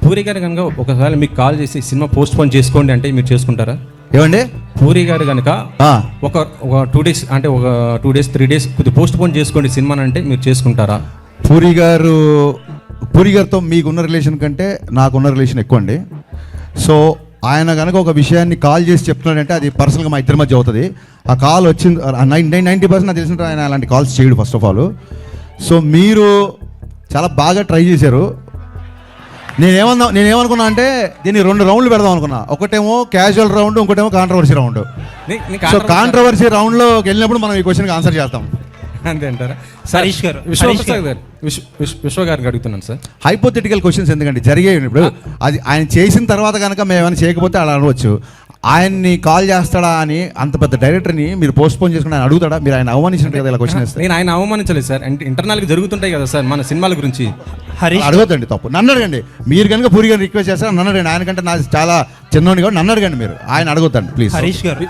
పూరి గారు కనుక ఒకసారి మీకు కాల్ చేసి సినిమా పోస్ట్ పోన్ చేసుకోండి అంటే మీరు చేసుకుంటారా? ఏమండి పూరి గారు కనుక ఒక 2 days అంటే ఒక 2 days 3 days కొద్దిగా పోస్ట్ పోన్ చేసుకోండి సినిమా అంటే మీరు చేసుకుంటారా? పూరి గారితో మీకున్న రిలేషన్ కంటే నాకున్న రిలేషన్ ఎక్కువ అండి. సో ఆయన కనుక ఒక విషయాన్ని కాల్ చేసి చెప్తున్నాడంటే అది పర్సనల్గా మా ఇద్దరి మధ్య అవుతుంది. ఆ కాల్ వచ్చింది 90% నాకు తెలిసిన ఆయన అలాంటి కాల్స్ చేయడు ఫస్ట్ ఆఫ్ ఆల్. సో మీరు చాలా బాగా ట్రై చేశారు. నేనేమనుకున్నా అంటే దీన్ని 2 రౌండ్లు పెడదాం అనుకున్నా. ఒకటేమో క్యాజువల్ రౌండ్, ఇంకోటేమో కాంట్రవర్సీ రౌండ్. సో కాంట్రవర్సీ రౌండ్లో వెళ్ళినప్పుడు మనం ఈ క్వశ్చన్కి ఆన్సర్ చేస్తాం. అంతే అంటారా? హరీష్ గారు, విశ్వ గారికి అడుగుతున్నాను సార్. హైపోథెటికల్ క్వశ్చన్స్ ఎందుకంటే జరిగాయి. ఇప్పుడు అది ఆయన చేసిన తర్వాత కనుక మేము ఏమైనా చేయకపోతే అలా అనవచ్చు. ఆయన్ని కాల్ చేస్తాడా అని అంత పెద్ద డైరెక్టర్ని మీరు పోస్ట్ పోన్ చేసుకుని ఆయన అడుగుతాడా? మీరు ఆయన అవమానించినట్టు కదా ఇలా క్వశ్చన్ వేస్తారు. నేను ఆయన అవమానించలేదు సార్. అంటే ఇంటర్నల్గా జరుగుతుంటాయి కదా సార్ మన సినిమాల గురించి. అడగొద్దండి, తప్పు. నన్ను అడగండి. మీరు కనుక పూరి గారిని రిక్వెస్ట్ చేస్తారా నన్ను అడగండి. ఆయన కంటే నాకు చాలా చిన్నోని కాబట్టి నన్ను అడగండి. మీరు ఆయన అడగొద్దండి ప్లీజ్. హరీష్ గారు